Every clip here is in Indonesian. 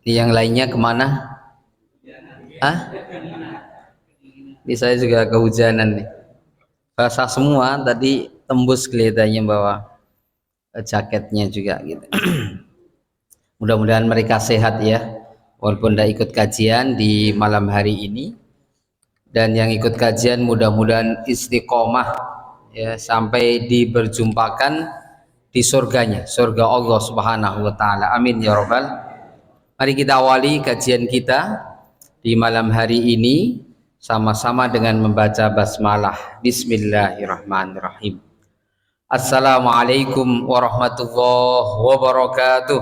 Yang lainnya kemana? Ah, ini saya juga kehujanan nih. Basah semua tadi, tembus kelihatannya bahwa jaketnya juga gitu. Mudah-mudahan mereka sehat ya, walaupun tidak ikut kajian di malam hari ini. Dan yang ikut kajian mudah-mudahan istiqomah ya sampai diberjumpakan di surganya, surga Allah Subhanahu wa taala. Amin ya rabbal. Mari kita awali kajian kita di malam hari ini sama-sama dengan membaca basmalah. Bismillahirrahmanirrahim. Assalamualaikum warahmatullahi wabarakatuh.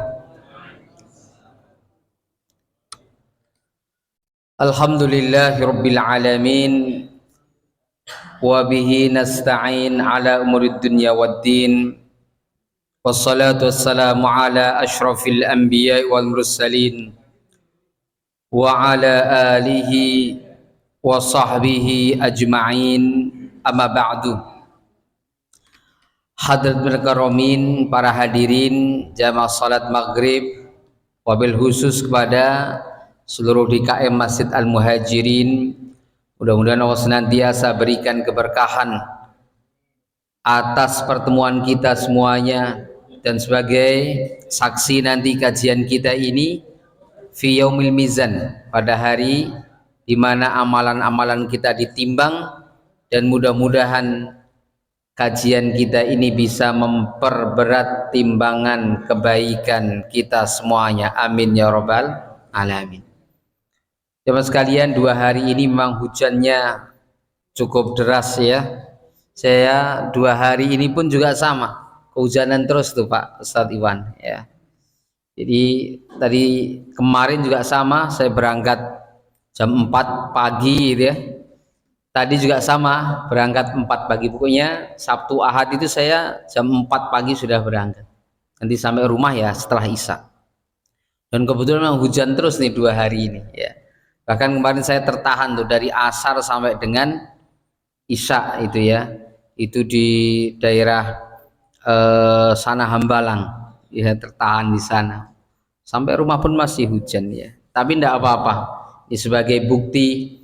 Alhamdulillahirabbil alamin wa bihi nasta'in ala umurid dunya waddin. Wassalatu wassalamu ala asyrafil anbiya wal mursalin wa ala alihi wa sahbihi ajma'in, amma ba'du. Hadirin karomin, para hadirin jamaah salat maghrib, wabil khusus kepada seluruh DKM Masjid Al-Muhajirin, mudah-mudahan Allah senantiasa berikan keberkahan atas pertemuan kita semuanya, dan sebagai saksi nanti kajian kita ini fi yaumil mizan, pada hari di mana amalan-amalan kita ditimbang, dan mudah-mudahan kajian kita ini bisa memperberat timbangan kebaikan kita semuanya. Amin ya rabbal alamin. Teman sekalian, 2 hari ini memang hujannya cukup deras ya. Saya 2 hari ini pun juga sama, kehujanan terus tuh Pak Ustadz Iwan ya. Jadi tadi kemarin juga sama, saya berangkat jam 4 pagi gitu ya. Tadi juga sama, berangkat 4 pagi. Pokoknya Sabtu Ahad itu saya jam 4 pagi sudah berangkat. Nanti sampai rumah ya setelah Isya. Dan kebetulan memang hujan terus nih 2 hari ini ya. Bahkan kemarin saya tertahan tuh dari asar sampai dengan Isya itu ya. Itu di daerah sana Hambalang ya, tertahan di sana. Sampai rumah pun masih hujan ya. Tapi tidak apa-apa. Ini sebagai bukti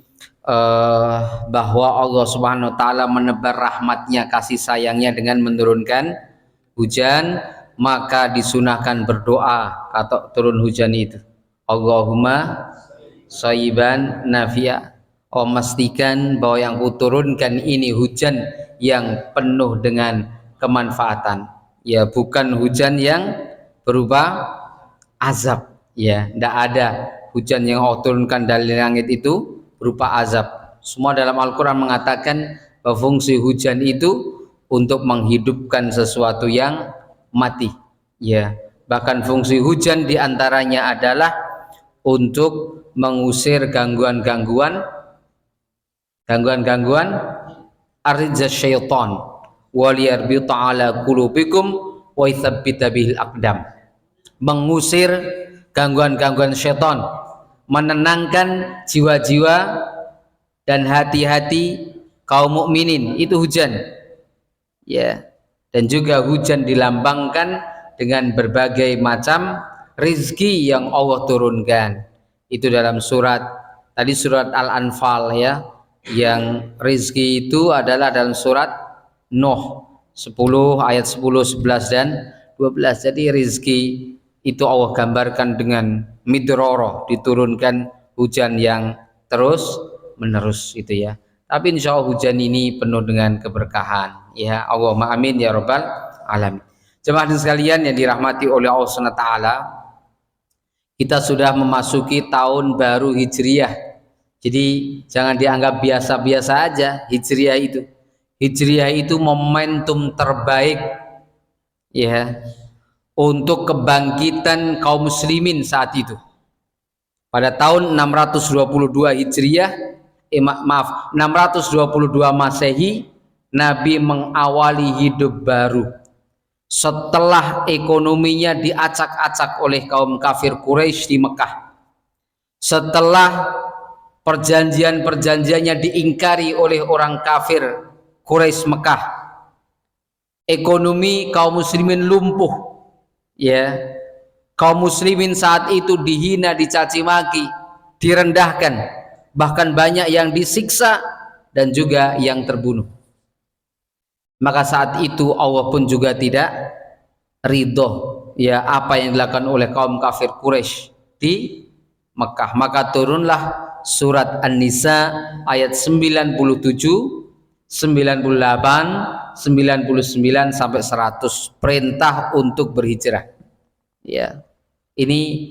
bahwa Allah Subhanahu wa taala menebar rahmatnya, kasih sayangnya dengan menurunkan hujan, maka disunahkan berdoa atau turun hujan itu. Allahumma shayyiban nafi'a. Oh, memastikan bahwa yang kuturunkan ini hujan yang penuh dengan kemanfaatan. Ya, bukan hujan yang berupa azab. Ya, tidak ada hujan yang Allah turunkan dari langit itu berupa azab. Semua dalam Al-Quran mengatakan bahwa fungsi hujan itu untuk menghidupkan sesuatu yang mati. Ya, bahkan fungsi hujan diantaranya adalah untuk mengusir gangguan-gangguan arzaz syaitan waliyarbita ala qulubikum wa yuthabbita bihil aqdam. Mengusir gangguan-gangguan syaitan, menenangkan jiwa-jiwa dan hati-hati kaum mukminin, itu hujan ya. Dan juga hujan dilambangkan dengan berbagai macam rizki yang Allah turunkan. Itu dalam surat tadi, surat Al-Anfal ya, yang rizki itu adalah dalam surat Nuh 10 ayat 10, 11 dan 12. Jadi rizki itu Allah gambarkan dengan midroro, diturunkan hujan yang terus menerus itu ya. Tapi insya Allah hujan ini penuh dengan keberkahan ya. Allahumma amin ya rabbal alamin. Jemaah sekalian yang dirahmati oleh Allah SWT, kita sudah memasuki tahun baru Hijriyah. Jadi jangan dianggap biasa-biasa aja Hijriyah itu. Hijriyah itu momentum terbaik ya untuk kebangkitan kaum muslimin saat itu. Pada tahun 622 Hijriyah, 622 Masehi, Nabi mengawali hidup baru setelah ekonominya diacak-acak oleh kaum kafir Quraisy di Mekah, setelah perjanjian-perjanjiannya diingkari oleh orang kafir Quraisy Mekah, ekonomi kaum muslimin lumpuh ya, Kaum muslimin saat itu dihina, dicaci maki, direndahkan, bahkan banyak yang disiksa dan juga yang terbunuh. Maka saat itu Allah pun juga tidak ridho ya apa yang dilakukan oleh kaum kafir Quraisy di Mekah. Maka turunlah surat An-Nisa ayat 97, 98, 99 sampai 100, perintah untuk berhijrah. Ya, ini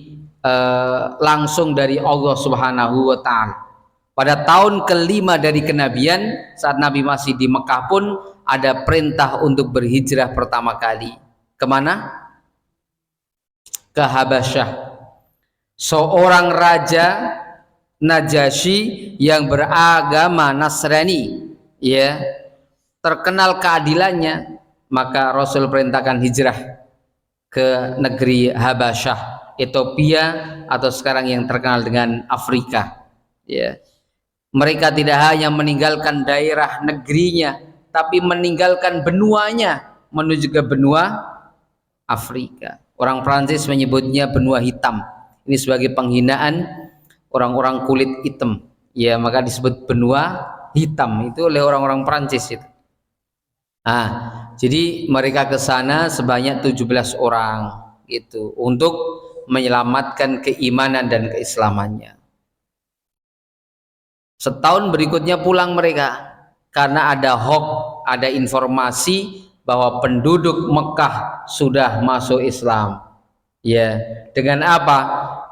langsung dari Allah Subhanahu wa Ta'ala. Pada tahun kelima dari kenabian, saat Nabi masih di Mekah pun ada perintah untuk berhijrah pertama kali. Kemana? Ke Habasyah. Seorang raja Najasyi yang beragama Nasrani, ya, terkenal keadilannya, maka Rasul perintahkan hijrah ke negeri Habasyah, Ethiopia, atau sekarang yang terkenal dengan Afrika. Ya, mereka tidak hanya meninggalkan daerah negerinya, tapi meninggalkan benuanya menuju ke benua Afrika. Orang Prancis menyebutnya benua hitam. Ini sebagai penghinaan orang-orang kulit hitam. Ya, maka disebut benua hitam itu oleh orang-orang Prancis itu. Jadi mereka ke sana sebanyak 17 orang gitu untuk menyelamatkan keimanan dan keislamannya. Setahun berikutnya pulang mereka karena ada hoax, ada informasi bahwa penduduk Mekah sudah masuk Islam. Ya, dengan apa?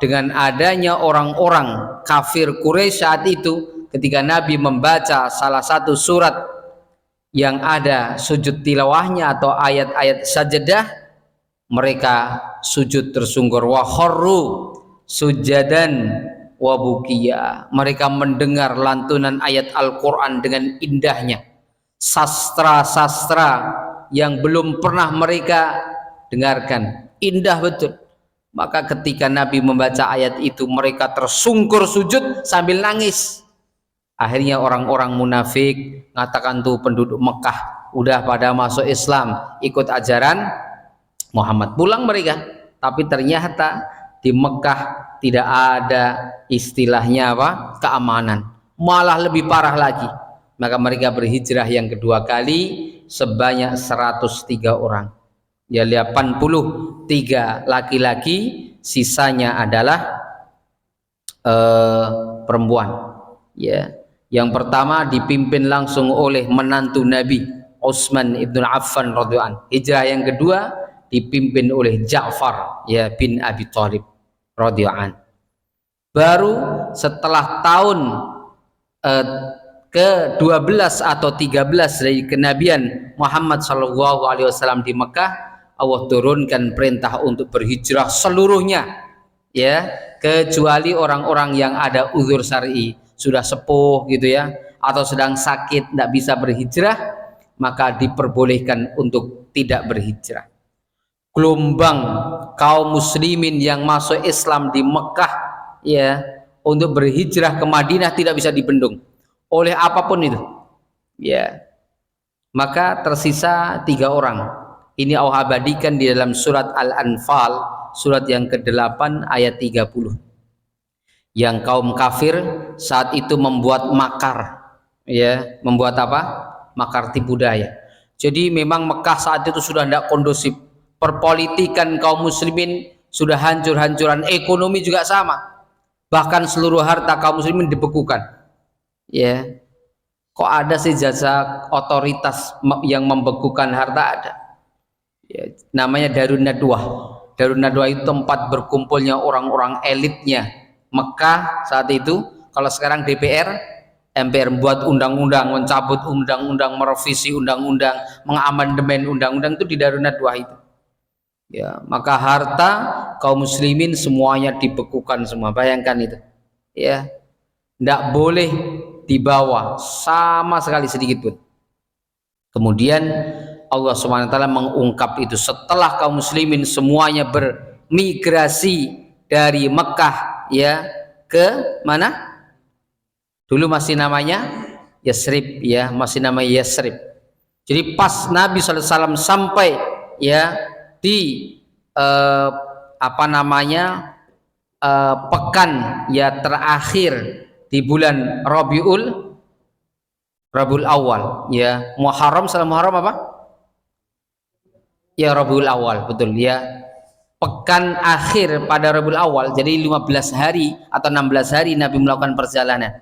Dengan adanya orang-orang kafir Quraisy saat itu, ketika Nabi membaca salah satu surat yang ada sujud tilawahnya atau ayat-ayat sajadah, mereka sujud tersungkur, wa kharru sujadan wa bukiya. Mereka mendengar lantunan ayat Al-Quran dengan indahnya, sastra-sastra yang belum pernah mereka dengarkan, indah betul. Maka ketika Nabi membaca ayat itu, mereka tersungkur sujud sambil nangis. Akhirnya orang-orang munafik mengatakan, tuh penduduk Mekah udah pada masuk Islam, ikut ajaran Muhammad. Pulang mereka, tapi ternyata di Mekah tidak ada istilahnya apa? Keamanan, malah lebih parah lagi. Maka mereka berhijrah yang kedua kali sebanyak 103 orang. Ya, 83 laki-laki, sisanya adalah perempuan. Ya, yang pertama dipimpin langsung oleh menantu Nabi Utsman ibn Affan radhiyallahu anhu. Hijrah yang kedua dipimpin oleh Ja'far ya bin Abi Thalib radhiyallahu anhu. Baru setelah tahun ke-12 atau 13 dari kenabian Muhammad SAW di Mekah, Allah turunkan perintah untuk berhijrah seluruhnya, ya, kecuali orang-orang yang ada uzur syar'i, sudah sepuh gitu ya, atau sedang sakit tidak bisa berhijrah, maka diperbolehkan untuk tidak berhijrah. Gelombang kaum muslimin yang masuk Islam di Mekah, ya, untuk berhijrah ke Madinah tidak bisa dibendung oleh apapun itu, ya. Maka tersisa 3 orang. Ini Allah abadikan di dalam surat Al-Anfal, surat yang ke-8 ayat 30. Yang kaum kafir saat itu membuat makar, ya, membuat apa? Makar tipu daya. Jadi memang Mekah saat itu sudah tidak kondusif. Perpolitikan kaum muslimin sudah hancur-hancuran, ekonomi juga sama. Bahkan seluruh harta kaum muslimin dibekukan. Ya, kok ada sih jasa otoritas yang membekukan harta? Ada. Ya, namanya Darun Nadwah. Darun Nadwah itu tempat berkumpulnya orang-orang elitnya Mekah saat itu. Kalau sekarang DPR, MPR membuat undang-undang, mencabut undang-undang, merevisi undang-undang, mengamandemen undang-undang, itu di Darun Nadwah itu. Ya, maka harta kaum muslimin semuanya dibekukan semua. Bayangkan itu. Ya, tidak boleh dibawa sama sekali sedikit pun. Kemudian Allah SWT mengungkap itu setelah kaum muslimin semuanya bermigrasi dari Mekah, ya, ke mana? Dulu masih namanya Yasrib, ya, masih namanya Yasrib. Jadi pas Nabi SAW sampai, ya, di apa namanya pekan ya terakhir di bulan Rabiul Awal ya. Muharram, setelah Muharram apa? Ya Rabiul Awal, betul ya. Pekan akhir pada Rabiul Awal, jadi 15 hari atau 16 hari Nabi melakukan perjalanan.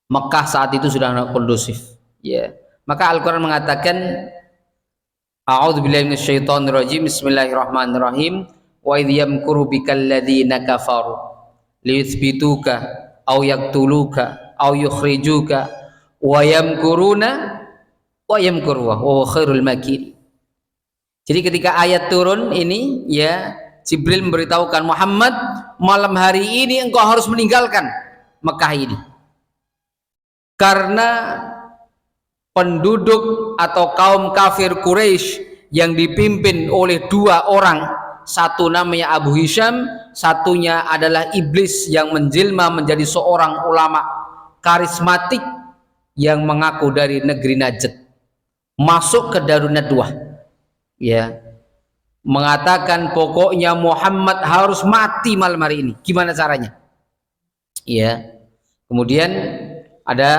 Mekah saat itu sudah kondusif ya. Maka Al-Qur'an mengatakan A'udzubillahi minasyaitonirrajim. Bismillahirrahmanirrahim. Wa idh yamkuru bikal ladzina kafaru liyuthbituka aw yaqtuluka aw yukhrijuka wa yamkuruna wa yamkuru wa khairul makirin. Jadi ketika ayat turun ini ya, Jibril memberitahukan Muhammad, malam hari ini engkau harus meninggalkan Mekah ini. Karena penduduk atau kaum kafir Quraisy yang dipimpin oleh dua orang, satu namanya Abu Hisham, satunya adalah iblis yang menjelma menjadi seorang ulama karismatik yang mengaku dari negeri Najd, masuk ke Darun Nadwah ya, mengatakan pokoknya Muhammad harus mati malam hari ini. Gimana caranya ya? Kemudian ada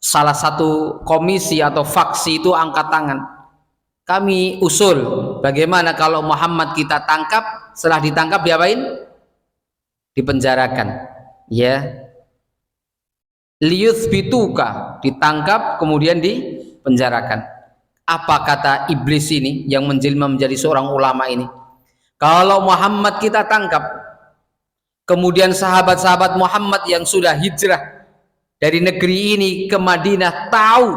salah satu komisi atau faksi itu angkat tangan, kami usul bagaimana kalau Muhammad kita tangkap, setelah ditangkap diapain? Dipenjarakan ya. Liyuthbituka, ditangkap kemudian dipenjarakan. Apa kata iblis ini yang menjelma menjadi seorang ulama ini? Kalau Muhammad kita tangkap, kemudian sahabat-sahabat Muhammad yang sudah hijrah dari negeri ini ke Madinah tahu,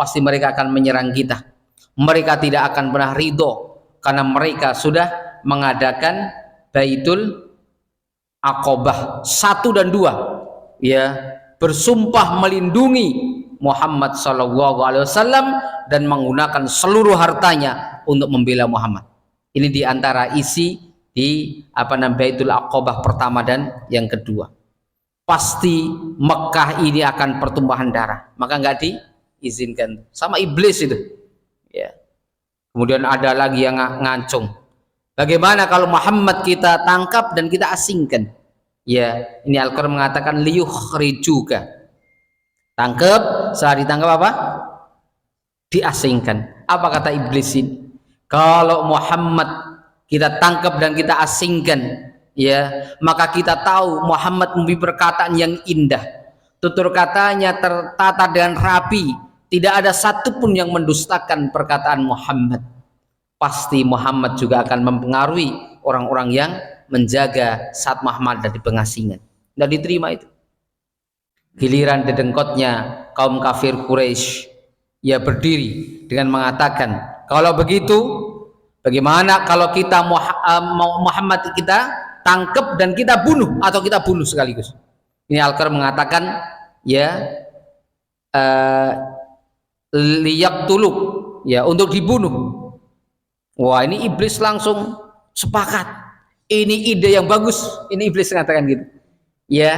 pasti mereka akan menyerang kita. Mereka tidak akan pernah ridho karena mereka sudah mengadakan Baitul Aqabah 1 dan 2 ya, bersumpah melindungi Muhammad SAW dan menggunakan seluruh hartanya untuk membela Muhammad. Ini diantara isi di Baitul Aqabah pertama dan yang kedua. Pasti Mekah ini akan pertumpahan darah, maka nggak diizinkan sama iblis itu ya. Kemudian ada lagi yang ngancung, bagaimana kalau Muhammad kita tangkap dan kita asingkan ya. Ini Al-Qur'an mengatakan liyukhrijuka, tangkap, setelah ditangkap apa? Diasingkan. Apa kata iblis ini? Kalau Muhammad kita tangkap dan kita asingkan ya, maka kita tahu Muhammad memiliki perkataan yang indah, tutur katanya tertata dengan rapi, tidak ada satupun yang mendustakan perkataan Muhammad. Pasti Muhammad juga akan mempengaruhi orang-orang yang menjaga saat Muhammad ada di pengasingan. Tidak diterima itu. Giliran dedengkotnya kaum kafir Quraisy ya berdiri dengan mengatakan, kalau begitu bagaimana kalau kita Muhammad kita tangkap dan kita bunuh, atau kita bunuh sekaligus. Ini Al-Qur'an mengatakan ya liyaqtuluk ya, untuk dibunuh. Wah, ini iblis langsung sepakat, ini ide yang bagus. Ini iblis mengatakan gitu ya.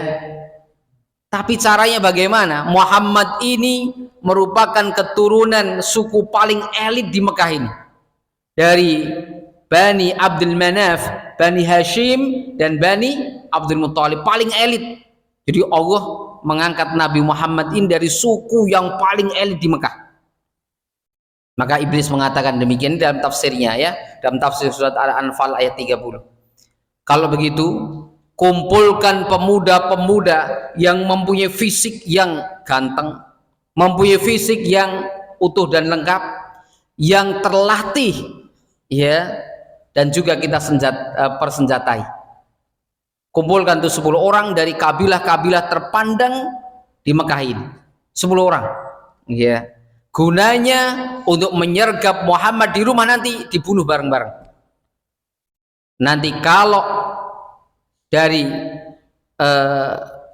Tapi caranya bagaimana? Muhammad ini merupakan keturunan suku paling elit di Mekah ini, dari Bani Abdul Manaf, Bani Hashim, dan Bani Abdul Muttalib, paling elit. Jadi Allah mengangkat Nabi Muhammad ini dari suku yang paling elit di Mekah. Maka iblis mengatakan demikian dalam tafsirnya ya, dalam tafsir surat Al-Anfal ayat 30. Kalau begitu, kumpulkan pemuda-pemuda yang mempunyai fisik yang ganteng, mempunyai fisik yang utuh dan lengkap, yang terlatih ya, dan juga kita persenjatai. Kumpulkan tuh 10 orang dari kabilah-kabilah terpandang di Mekah ini, 10 orang ya, gunanya untuk menyergap Muhammad di rumah, nanti dibunuh bareng-bareng. Nanti kalau dari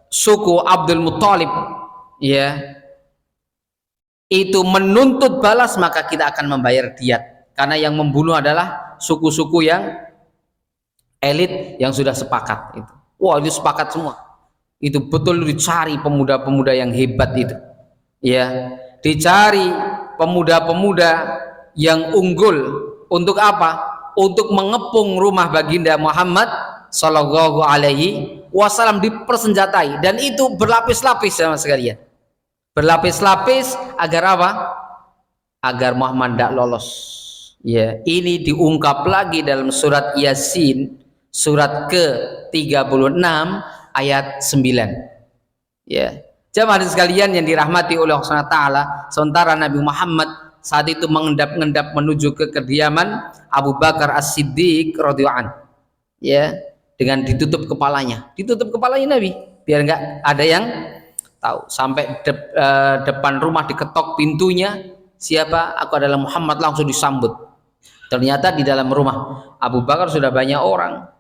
suku Abdul Muttalib ya itu menuntut balas, maka kita akan membayar diat, karena yang membunuh adalah suku-suku yang elit yang sudah sepakat itu. Wah, itu sepakat semua. Itu betul dicari pemuda-pemuda yang hebat itu. Ya, dicari pemuda-pemuda yang unggul. Untuk apa? untuk mengepung rumah baginda Muhammad Sallallahu Alaihi Wasallam, dipersenjatai, dan itu berlapis-lapis sama sekalian, berlapis-lapis agar apa? Agar Muhammad tidak lolos. Ya, ini diungkap lagi dalam surat Yasin surat ke-36 ayat 9. Ya, jamaah sekalian yang dirahmati oleh Allah Subhanahu wa taala, sementara Nabi Muhammad saat itu mengendap-endap menuju ke kediaman Abu Bakar As-Siddiq radhiyallahu anhu, ya, dengan ditutup kepalanya Nabi biar nggak ada yang tahu. Sampai depan rumah diketok pintunya, siapa? Aku adalah Muhammad, langsung disambut. Ternyata di dalam rumah Abu Bakar sudah banyak orang.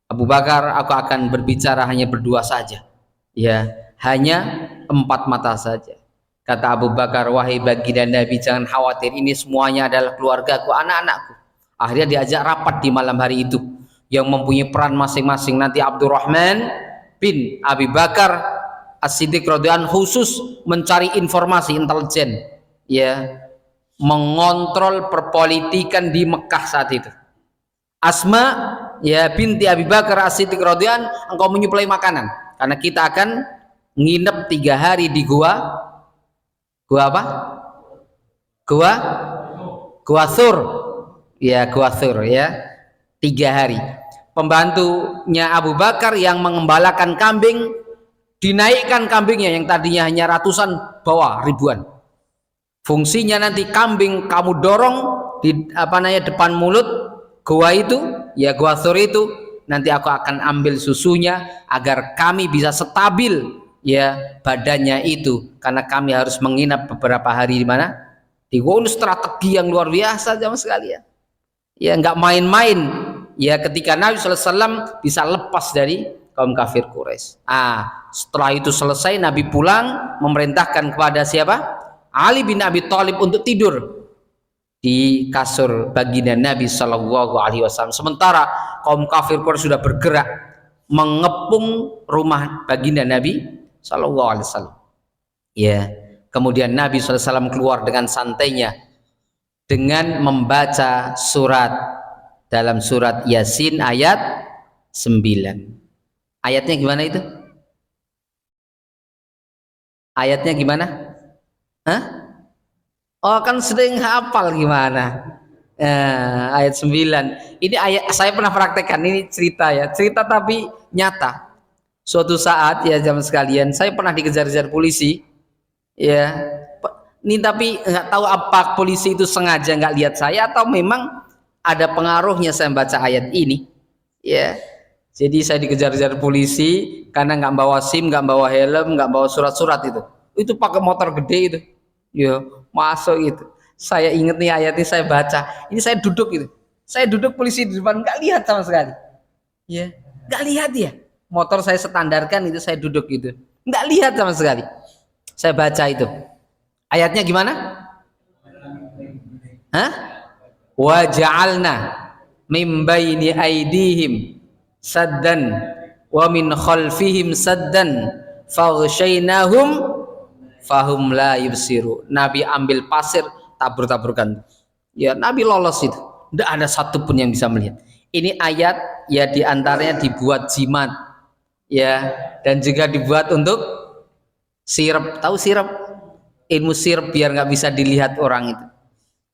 Abu Bakar, aku akan berbicara hanya berdua saja, ya, hanya 4 mata saja. Kata Abu Bakar, wahai baginda Nabi, jangan khawatir, ini semuanya adalah keluargaku, anak-anakku. Akhirnya diajak rapat di malam hari itu, yang mempunyai peran masing-masing. Nanti Abdurrahman bin Abi Bakar As-Siddiq radhiyallahu anhu khusus mencari informasi intelijen, ya, mengontrol perpolitikan di Mekah saat itu. Asma, ya, binti Abi Bakar As-Siddiq radhiyallahu anhu, engkau menyuplai makanan karena kita akan nginep 3 hari di gua apa? Gua Thur, ya, Gua Thur, ya, 3 hari. Pembantunya Abu Bakar yang mengembalakan kambing, dinaikkan kambingnya yang tadinya hanya ratusan, bawa ribuan. Fungsinya nanti kambing kamu dorong di depan mulut gua itu, ya, Gua Thur itu, nanti aku akan ambil susunya agar kami bisa stabil, ya, badannya itu, karena kami harus menginap beberapa hari di mana? Di gua. Strategi yang luar biasa jamaah sekalian, ya, nggak main-main, ya, ketika Nabi SAW bisa lepas dari kaum kafir Quraisy. Setelah itu selesai, Nabi pulang memerintahkan kepada siapa? Ali bin Abi Thalib untuk tidur di kasur baginda Nabi Shallallahu Alaihi Wasallam. Sementara kaum kafir Quraisy sudah bergerak mengepung rumah baginda Nabi Shallallahu Alaihi Wasallam. Ya, kemudian Nabi SAW keluar dengan santainya dengan membaca surat dalam surat Yasin ayat 9. Ayatnya gimana itu? Ayatnya gimana? Oh, kan sering hafal gimana? Ayat 9. Ini ayat saya pernah praktekkan, ini cerita, ya, cerita tapi nyata. Suatu saat, ya, jamaah sekalian, saya pernah dikejar-kejar polisi, ya. Ini tapi nggak tahu apa polisi itu sengaja nggak lihat saya atau memang ada pengaruhnya saya baca ayat ini, ya. Jadi saya dikejar-kejar polisi karena nggak bawa SIM, nggak bawa helm, nggak bawa surat-surat itu. Itu pakai motor gede itu, ya, masuk itu. Saya ingat nih ayat ini, saya baca. Ini saya duduk itu, saya duduk, polisi di depan nggak lihat sama sekali, ya, nggak lihat ya. Motor saya standarkan itu, saya duduk gitu, nggak lihat sama sekali. Saya baca itu. Ayatnya gimana? Wa ja'alna min baini aydihim saddan wa min khalfihim saddan faghshaynahum fahum la yubsiru. Nabi ambil pasir, tabur-taburkan, ya, Nabi lolos itu, tidak ada satupun yang bisa melihat. Ini ayat, ya, diantaranya dibuat jimat, ya, dan juga dibuat untuk sirup. Tahu sirup? Ilmu sirup biar nggak bisa dilihat orang itu,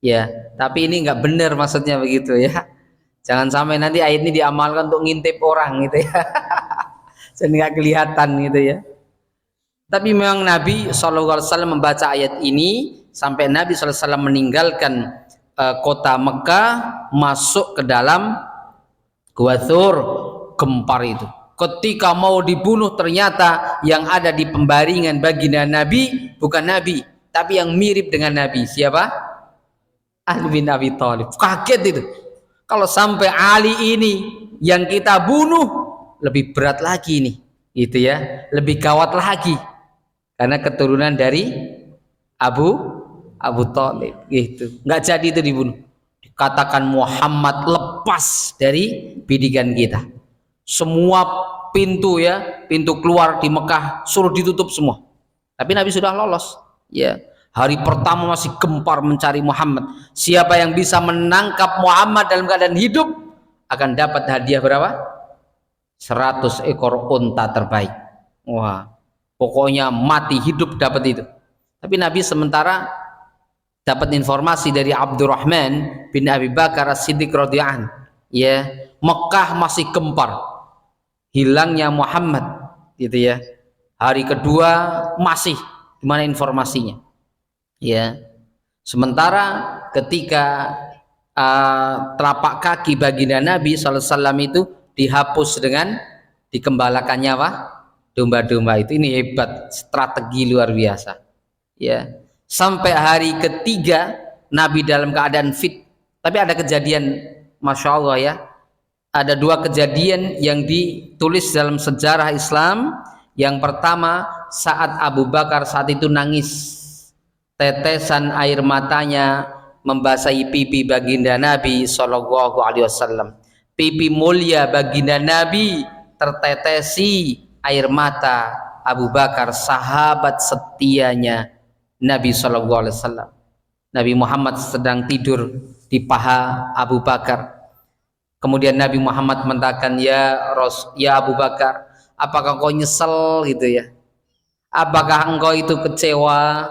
ya. Tapi ini nggak benar maksudnya begitu, ya. Jangan sampai nanti ayat ini diamalkan untuk ngintip orang gitu, ya. Jadi nggak kelihatan gitu, ya. Tapi memang Nabi SAW membaca ayat ini sampai Nabi SAW meninggalkan kota Mekah, masuk ke dalam Gua Thur, gempar itu. Ketika mau dibunuh, ternyata yang ada di pembaringan baginda Nabi bukan Nabi, tapi yang mirip dengan Nabi. Siapa? Ali bin Abi Thalib. Kaget itu. Kalau sampai Ali ini yang kita bunuh, lebih berat lagi nih, gitu, ya, lebih gawat lagi. Karena keturunan dari Abu Thalib, gitu. Nggak jadi itu dibunuh. Dikatakan Muhammad lepas dari bidikan kita. Semua pintu, ya, pintu keluar di Mekah suruh ditutup semua. Tapi Nabi sudah lolos, ya. Hari pertama masih gempar mencari Muhammad. Siapa yang bisa menangkap Muhammad dalam keadaan hidup, akan dapat hadiah berapa? 100 ekor unta terbaik. Wah, pokoknya mati hidup dapat itu. Tapi Nabi sementara dapat informasi dari Abdurrahman bin Abi Bakar As-Siddiq radhiyallahu anhu, ya, Mekah masih gempar hilangnya Muhammad, gitu ya. Hari kedua masih gimana informasinya, ya. Sementara ketika telapak kaki baginda Nabi SAW itu dihapus dengan dikembalakannya apa? Domba-domba itu. Ini hebat, strategi luar biasa, ya. Sampai hari ketiga Nabi dalam keadaan fit. Tapi ada kejadian, Masya Allah ya, ada dua kejadian yang ditulis dalam sejarah Islam. Yang pertama, saat Abu Bakar saat itu nangis, tetesan air matanya membasahi pipi baginda Nabi Shallallahu Alaihi Wasallam. Pipi mulia baginda Nabi tertetesi air mata Abu Bakar, sahabat setianya Nabi Shallallahu Alaihi Wasallam. Nabi Muhammad sedang tidur di paha Abu Bakar. Kemudian Nabi Muhammad mengatakan, ya Abu Bakar, apakah kau nyesel gitu ya? Apakah engkau itu kecewa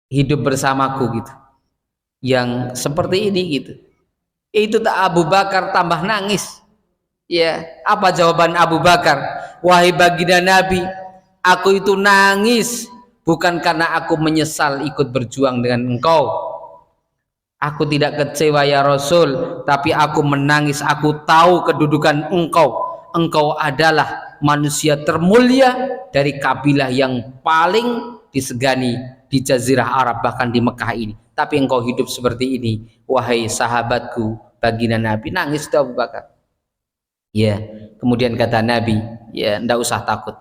hidup bersamaku gitu? Yang seperti ini gitu. Itu tak Abu Bakar tambah nangis. Ya, apa jawaban Abu Bakar? Wahai baginda Nabi, aku itu nangis bukan karena aku menyesal ikut berjuang dengan engkau. Aku tidak kecewa ya Rasul, tapi aku menangis. Aku tahu kedudukan engkau. Engkau adalah manusia termulia dari kabilah yang paling disegani di Jazirah Arab, bahkan di Mekah ini. Tapi engkau hidup seperti ini, wahai sahabatku baginda Nabi. Nangis itu Abu Bakar. Ya, kemudian kata Nabi, ya, ndak usah takut,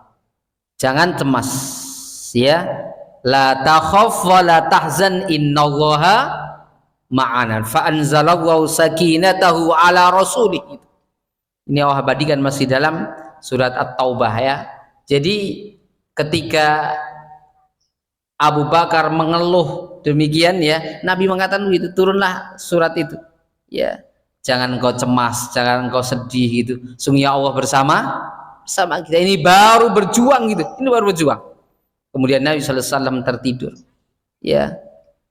jangan cemas, ya, la takhaf wa la tahzan innallaha ma'ana fa anzalallahu sakinatahu ala rasulih. Ini Allah abadikan masih dalam surat At-Taubah ya. Jadi ketika Abu Bakar mengeluh demikian ya, Nabi mengatakan gitu, turunlah surat itu, ya, jangan engkau cemas, jangan engkau sedih gitu, sungguhnya Allah bersama kita. Ini baru berjuang gitu, ini baru berjuang. Kemudian Nabi SAW tertidur, ya,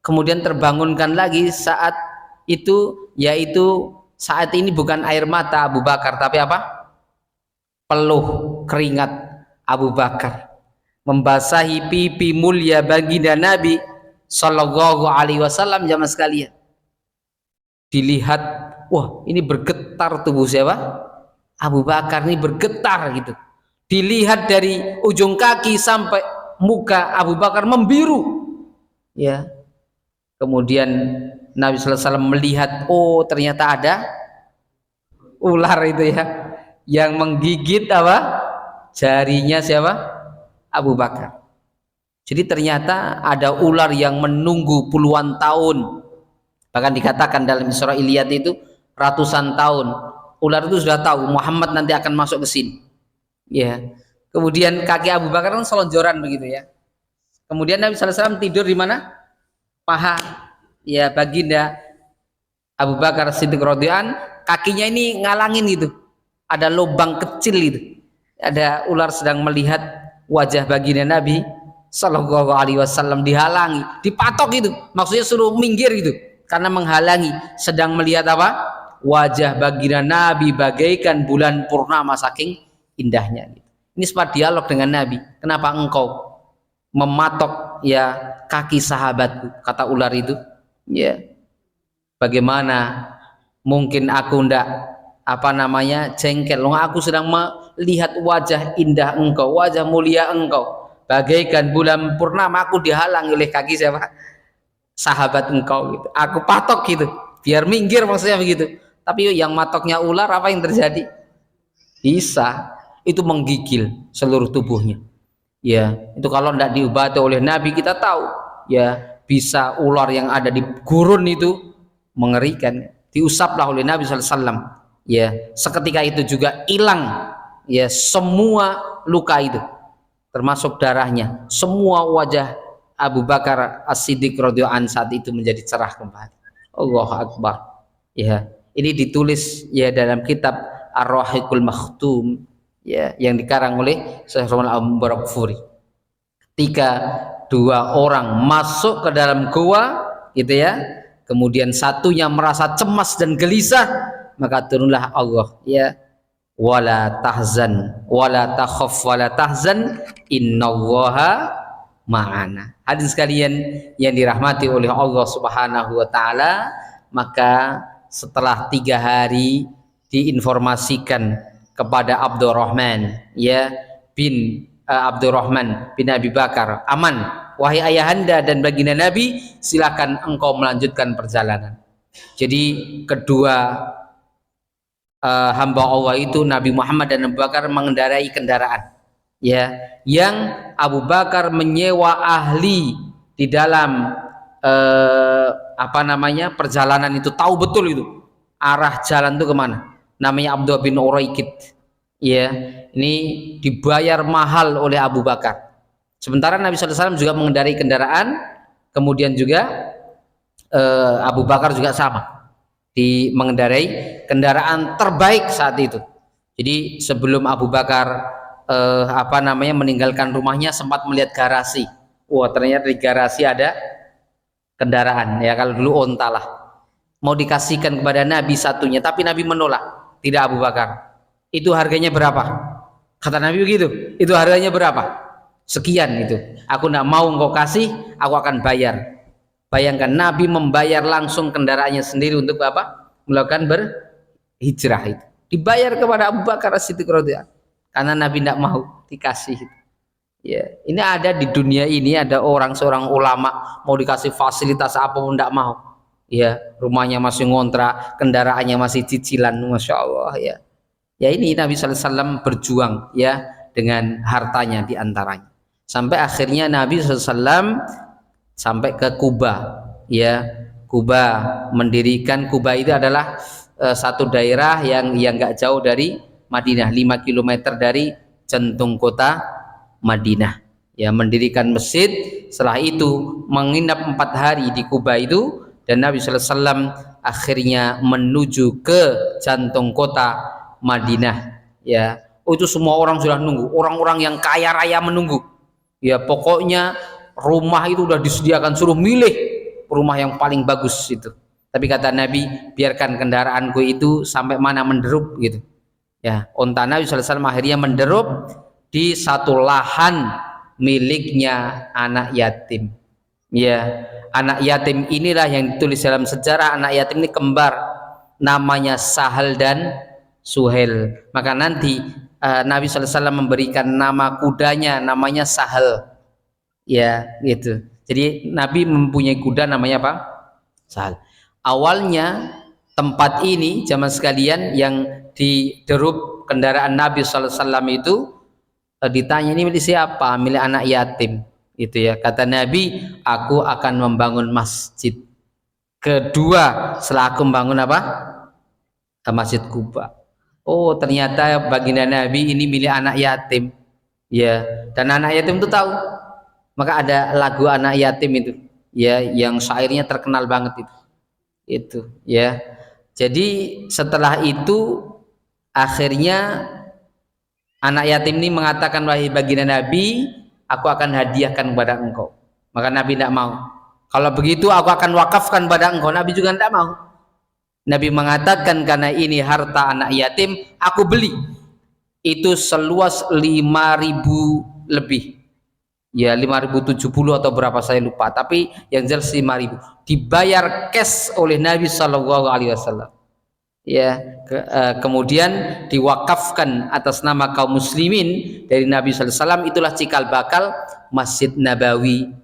kemudian terbangunkan lagi saat itu, yaitu saat ini bukan air mata Abu Bakar, tapi apa? Peluh keringat Abu Bakar membasahi pipi mulia baginda Nabi Sallallahu Alaihi Wasallam. Jamaah sekalian, dilihat, wah, ini bergetar tubuh siapa? Abu Bakar ini bergetar gitu. Dilihat dari ujung kaki sampai muka Abu Bakar membiru, ya. Kemudian Nabi Sallallahu Alaihi Wasallam melihat, oh ternyata ada ular itu ya, yang menggigit apa? Jarinya siapa? Abu Bakar. Jadi ternyata ada ular yang menunggu puluhan tahun. Bahkan dikatakan dalam Israiliyat itu ratusan tahun. Ular itu sudah tahu Muhammad nanti akan masuk ke sini. Ya. Kemudian kaki Abu Bakar kan selonjoran begitu ya. Kemudian Nabi sallallahu alaihi wasallam tidur di mana? Paha ya baginda Abu Bakar Siddiq radhiyallahu anhu, kakinya ini ngalangin gitu. Ada lubang kecil itu. Ada ular sedang melihat wajah baginda Nabi Sallallahu Alaihi Wasallam, dihalangi, dipatok gitu. Maksudnya suruh minggir gitu, karena menghalangi, sedang melihat apa? Wajah baginda Nabi bagaikan bulan purnama, saking indahnya. Ini sempat dialog dengan Nabi. Kenapa engkau mematok ya kaki sahabatku? Kata ular itu, ya, bagaimana mungkin aku ndak jengkel? Aku sedang melihat wajah indah engkau, wajah mulia engkau, bagaikan bulan purnama. Aku dihalangi oleh kaki siapa? Sahabat engkau gitu. Aku patok gitu, biar minggir, maksudnya begitu. Tapi yang matoknya ular, apa yang terjadi? Bisa itu menggigil seluruh tubuhnya. Ya, itu kalau tidak diobati oleh Nabi, kita tahu ya, bisa ular yang ada di gurun itu mengerikan. Diusaplah oleh Nabi sallallahu alaihi wasallam, ya, seketika itu juga hilang ya semua luka itu, termasuk darahnya. Semua wajah Abu Bakar As-Siddiq radhiyallahu anhu saat itu menjadi cerah kembali. Allahu Akbar. Ya, Ini ditulis ya dalam kitab Ar-Rahiqul Makhtum ya, yang dikarang oleh Syekh Roman Al-Barakfuri. Ketika dua orang masuk ke dalam gua gitu ya, kemudian satunya merasa cemas dan gelisah, maka turunlah Allah ya, wala tahzan wala takhaf wala tahzan innallaha ma'ana. Hadirin sekalian yang dirahmati oleh Allah Subhanahu wa taala, maka setelah 3 hari diinformasikan kepada Abdurrahman ya bin Abdurrahman bin Abi Bakar, aman wahai ayahanda dan baginda Nabi, silakan engkau melanjutkan perjalanan. Jadi kedua hamba Allah itu Nabi Muhammad dan Abu Bakar mengendarai kendaraan ya, yang Abu Bakar menyewa ahli di dalam perjalanan itu, tahu betul itu arah jalan itu kemana, namanya Abdullah bin Uraikid ya. Ini dibayar mahal oleh Abu Bakar. Sementara Nabi SAW juga mengendarai kendaraan, kemudian juga Abu Bakar juga sama, mengendarai kendaraan terbaik saat itu. Jadi sebelum Abu Bakar meninggalkan rumahnya, sempat melihat garasi. Wah, ternyata di garasi ada kendaraan ya, kalau dulu onta lah, mau dikasihkan kepada Nabi satunya, tapi Nabi menolak. Tidak Abu Bakar, itu harganya berapa? Kata Nabi begitu, itu harganya berapa? Sekian, itu aku tidak mau engkau kasih, aku akan bayar. Bayangkan Nabi membayar langsung kendaraannya sendiri untuk apa? Melakukan berhijrah itu. Dibayar kepada Abu Bakar As-Siddiq radhiyallahu anhu, karena Nabi tidak mau dikasih. Ya, ini ada di dunia ini, ada seorang ulama mau dikasih fasilitas apapun tidak mau. Ya, rumahnya masih ngontrak, kendaraannya masih cicilan, masya Allah ya. Ya, ini Nabi SAW berjuang ya dengan hartanya diantaranya, sampai akhirnya Nabi SAW sampai ke Kuba ya. Kuba, mendirikan Kuba itu adalah satu daerah yang nggak jauh dari Madinah, 5 km dari jantung kota Madinah ya, mendirikan masjid. Setelah itu menginap 4 hari di Kuba itu, dan Nabi SAW akhirnya menuju ke jantung kota Madinah ya. Itu semua orang sudah nunggu, orang-orang yang kaya raya menunggu ya. Pokoknya rumah itu udah disediakan, suruh milih rumah yang paling bagus itu. Tapi kata Nabi, biarkan kendaraanku itu sampai mana menderup gitu ya. Onta Nabi SAW akhirnya menderup di satu lahan miliknya anak yatim ya. Anak yatim inilah yang ditulis dalam sejarah, anak yatim ini kembar, namanya Sahal dan Suhel. Maka nanti Nabi SAW memberikan nama kudanya, namanya Sahal ya gitu. Jadi Nabi mempunyai kuda namanya apa? Sahal. Awalnya tempat ini zaman sekalian yang diderup kendaraan Nabi SAW itu, ditanya ini milik siapa? Milik anak yatim itu ya. Kata Nabi, aku akan membangun masjid kedua setelah aku membangun apa? Masjid Kuba. Oh, ternyata baginda Nabi ini milik anak yatim ya, dan anak yatim itu tahu. Maka ada lagu anak yatim itu ya, yang syairnya terkenal banget itu ya. Jadi setelah itu akhirnya anak yatim ini mengatakan, wahai baginda Nabi, aku akan hadiahkan kepada engkau. Maka Nabi tidak mau. Kalau begitu aku akan wakafkan pada engkau. Nabi juga tidak mau. Nabi mengatakan, karena ini harta anak yatim, aku beli. Itu seluas 5.000 lebih. Ya 5.070 atau berapa saya lupa. Tapi yang jelas 5.000. Dibayar cash oleh Nabi SAW. Ya, kemudian diwakafkan atas nama kaum muslimin dari Nabi SAW. Itulah cikal bakal Masjid Nabawi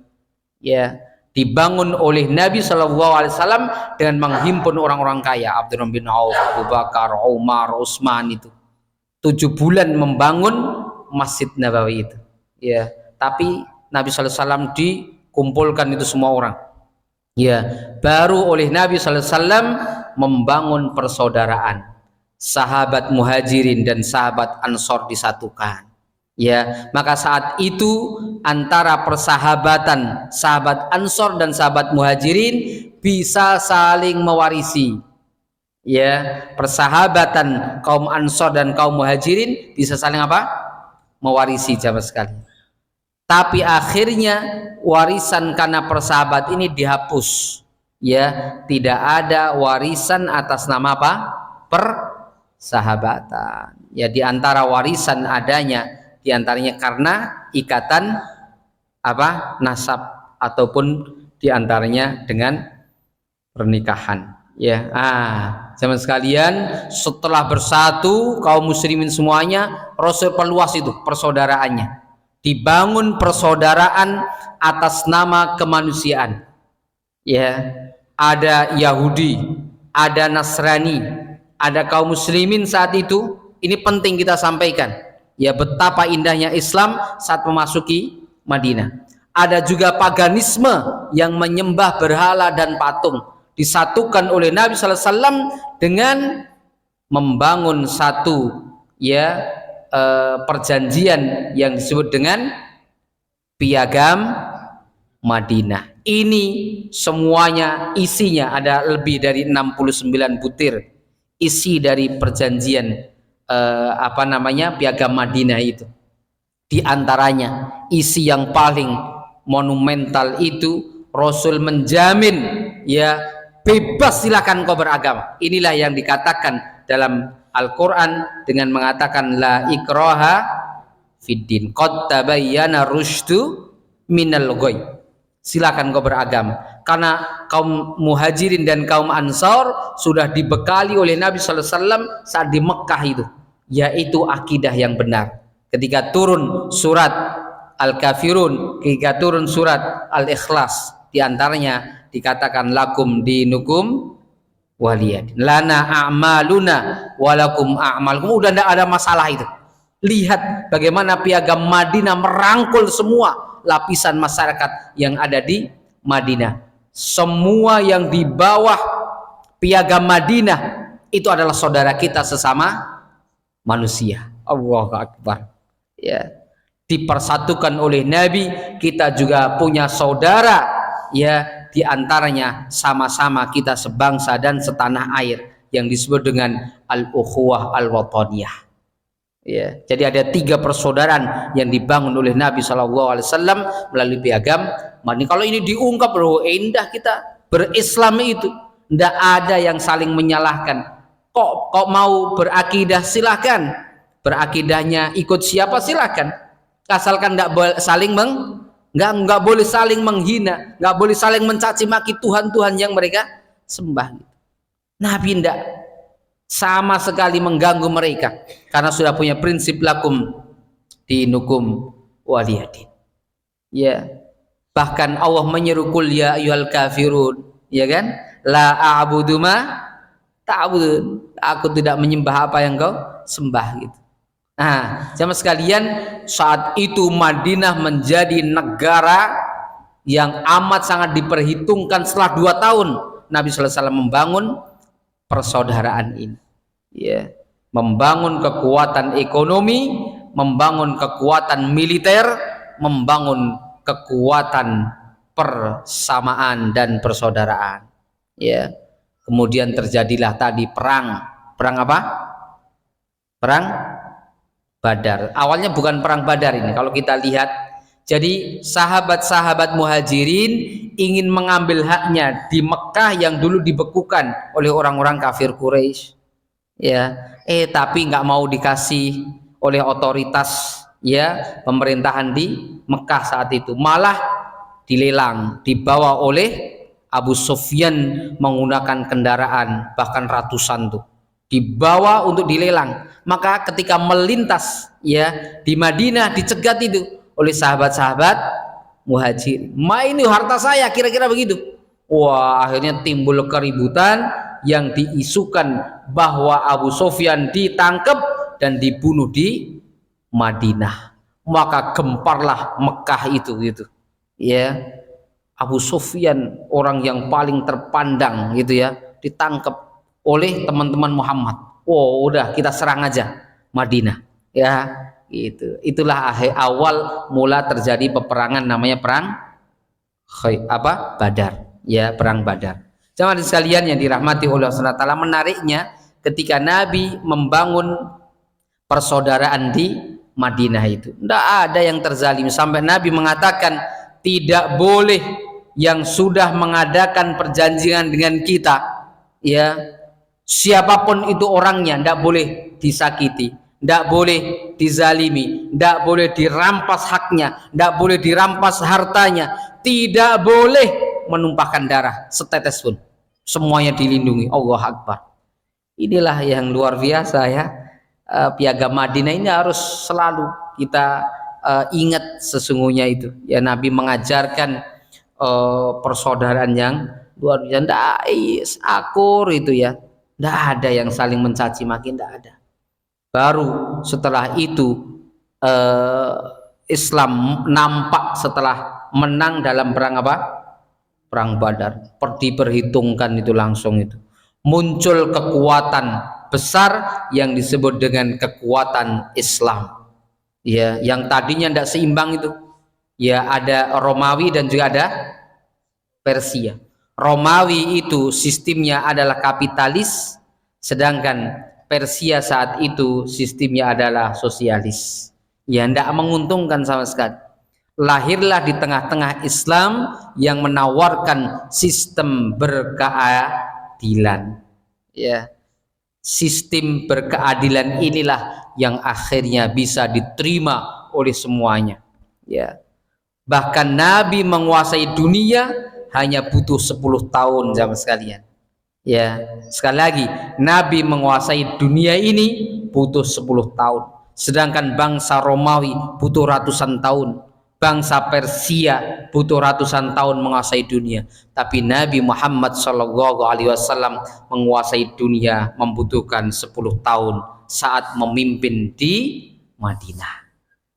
ya, dibangun oleh Nabi SAW dengan menghimpun orang-orang kaya, Abdurrahman bin Auf, Abu Bakar, Umar, Utsman. Itu 7 bulan membangun Masjid Nabawi itu ya. Tapi Nabi SAW dikumpulkan itu semua orang ya, baru oleh Nabi SAW membangun persaudaraan, sahabat muhajirin dan sahabat ansor disatukan ya. Maka saat itu antara persahabatan sahabat ansor dan sahabat muhajirin bisa saling mewarisi Ya, persahabatan kaum Ansor dan kaum Muhajirin bisa saling apa? Mewarisi jamaah sekali. Tapi akhirnya warisan karena persahabat ini dihapus. Ya, tidak ada warisan atas nama apa? Persahabatan. Ya, di antara warisan adanya di antaranya karena ikatan apa? Nasab ataupun di antaranya dengan pernikahan. Ya, zaman sekalian, setelah bersatu kaum muslimin semuanya, Rasul perluas itu persaudaraannya. Dibangun persaudaraan atas nama kemanusiaan. Ya, ada Yahudi, ada Nasrani, ada kaum muslimin saat itu. Ini penting kita sampaikan. Ya, betapa indahnya Islam saat memasuki Madinah. Ada juga paganisme yang menyembah berhala dan patung, disatukan oleh Nabi sallallahu alaihi wasallam dengan membangun satu perjanjian yang disebut dengan Piagam Madinah. Ini semuanya isinya ada lebih dari 69 butir isi dari perjanjian Piagam Madinah itu. Di antaranya isi yang paling monumental itu Rasul menjamin, ya, bebas silakan kau beragama. Inilah yang dikatakan dalam Al-Quran dengan mengatakan la ikraha fiddin qad tabayyana rusydu minal ghayy. Silakan kau beragama. Karena kaum Muhajirin dan kaum Ansar sudah dibekali oleh Nabi sallallahu alaihi wasallam saat di Mekkah itu, yaitu akidah yang benar. Ketika turun surat Al-Kafirun, ketika turun surat Al-Ikhlas, di antaranya dikatakan lakum dinukum waliyadin, lana a'maluna walakum a'malukum. Udah tidak ada masalah itu. Lihat bagaimana Piagam Madinah merangkul semua lapisan masyarakat yang ada di Madinah. Semua yang di bawah Piagam Madinah itu adalah saudara kita sesama manusia. Allahu Akbar. Ya, dipersatukan oleh Nabi. Kita juga punya saudara, ya, di antaranya sama-sama kita sebangsa dan setanah air yang disebut dengan al-ukhuwah al-wataniyah. Ya, jadi ada 3 persaudaraan yang dibangun oleh Nabi SAW melalui Piagam Madinah. Kalau ini diungkap, indah kita berislam itu, tidak ada yang saling menyalahkan. Kok mau berakidah silahkan, berakidahnya ikut siapa silahkan, asalkan tidak saling nggak boleh saling menghina, nggak boleh saling mencaci maki Tuhan-Tuhan yang mereka sembah. Nabi tidak sama sekali mengganggu mereka karena sudah punya prinsip lakum dinukum waliyadin. Ya, bahkan Allah menyeru kul ya ayyuhal kafirun, ya kan, la a'budu ma ta'budun, aku tidak menyembah apa yang kau sembah gitu. Nah, jamaah sekalian, saat itu Madinah menjadi negara yang amat sangat diperhitungkan. Setelah 2 tahun Nabi sallallahu alaihi wasallam membangun persaudaraan ini, ya, membangun kekuatan ekonomi, membangun kekuatan militer, membangun kekuatan persamaan dan persaudaraan, ya. Kemudian terjadilah tadi perang apa? Perang Badar. Awalnya bukan perang Badar ini kalau kita lihat. Jadi sahabat-sahabat Muhajirin ingin mengambil haknya di Mekah yang dulu dibekukan oleh orang-orang kafir Quraisy. Ya, tapi nggak mau dikasih oleh otoritas, ya, pemerintahan di Mekah saat itu. Malah dilelang, dibawa oleh Abu Sufyan menggunakan kendaraan bahkan ratusan tuh. Dibawa untuk dilelang. Maka ketika melintas, ya, di Madinah dicegat itu oleh sahabat-sahabat Muhajir. Ini harta saya, kira-kira begitu. Wah, akhirnya timbul keributan yang diisukan bahwa Abu Sufyan ditangkap dan dibunuh di Madinah. Maka gemparlah Mekah itu gitu. Ya. Abu Sufyan orang yang paling terpandang gitu, ya, ditangkap oleh teman-teman Muhammad. Udah kita serang aja Madinah, ya, gitu. Itulah awal mula terjadi peperangan namanya perang Badar, ya, perang Badar. Jamaah sekalian yang dirahmati oleh Allah Subhanahu wa taala, menariknya ketika Nabi membangun persaudaraan di Madinah itu, tidak ada yang terzalim sampai Nabi mengatakan tidak boleh yang sudah mengadakan perjanjian dengan kita, ya, siapapun itu orangnya, tidak boleh disakiti, tidak boleh dizalimi, tidak boleh dirampas haknya, tidak boleh dirampas hartanya, tidak boleh menumpahkan darah setetes pun, semuanya dilindungi. Allah Akbar. Inilah yang luar biasa ya. Piagam Madinah ini harus selalu kita ingat sesungguhnya itu ya. Nabi mengajarkan persaudaraan yang luar biasa, tidak akur itu ya, tidak ada yang saling mencaci maki, tidak ada. Baru setelah itu Islam nampak setelah menang dalam perang apa? Perang Badar. Diperhitungkan itu langsung itu muncul kekuatan besar yang disebut dengan kekuatan Islam, ya, yang tadinya tidak seimbang itu, ya, ada Romawi dan juga ada Persia. Romawi itu sistemnya adalah kapitalis, sedangkan Persia saat itu sistemnya adalah sosialis, ya, tidak menguntungkan sama sekali. Lahirlah di tengah-tengah Islam yang menawarkan sistem berkeadilan, ya. Sistem berkeadilan inilah yang akhirnya bisa diterima oleh semuanya, ya. Bahkan Nabi menguasai dunia hanya butuh 10 tahun jamaah sekalian, ya. Sekali lagi, Nabi menguasai dunia ini butuh 10 tahun, sedangkan bangsa Romawi butuh ratusan tahun, bangsa Persia butuh ratusan tahun menguasai dunia. Tapi Nabi Muhammad SAW menguasai dunia membutuhkan 10 tahun saat memimpin di Madinah.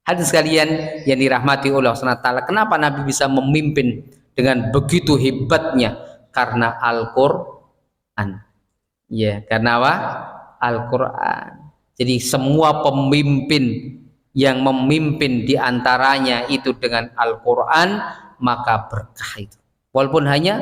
Hadirin sekalian yang dirahmati Allah Subhanahu wa taala, kenapa Nabi bisa memimpin dengan begitu hebatnya? Karena Al-Qur'an. Ya, karena apa? Al-Qur'an. Jadi semua pemimpin yang memimpin diantaranya itu dengan Al-Quran, maka berkah itu, walaupun hanya